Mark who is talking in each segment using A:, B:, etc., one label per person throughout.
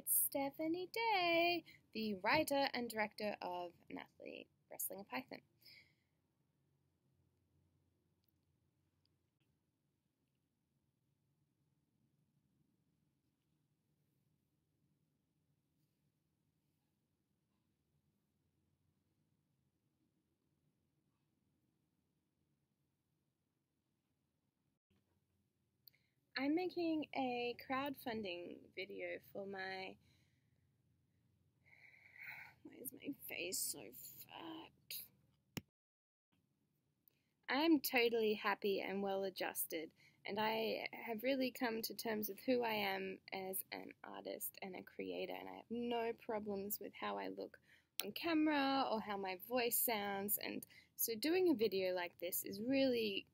A: it's Stephanie Day, the writer and director of An Athlete Wrestling a Python. I'm making a crowdfunding video for my... Why is my face so fat? I'm totally happy and well adjusted, and I have really come to terms with who I am as an artist and a creator, and I have no problems with how I look on camera or how my voice sounds. And so doing a video like this is really,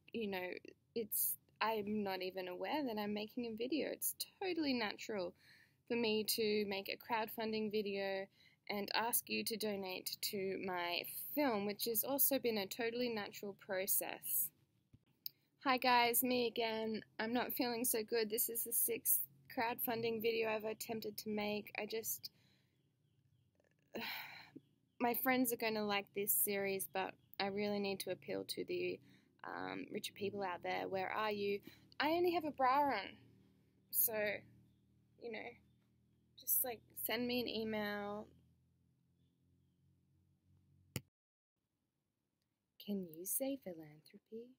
A: I'm not even aware that I'm making a video. It's totally natural for me to make a crowdfunding video and ask you to donate to my film, which has also been a totally natural process. Hi guys, me again. I'm not feeling so good. This is the 6th crowdfunding video I've attempted to make. My friends are going to like this series, but I really need to appeal to the richer people out there. Where are you? I only have a bra on, so, just send me an email. Can you say philanthropy?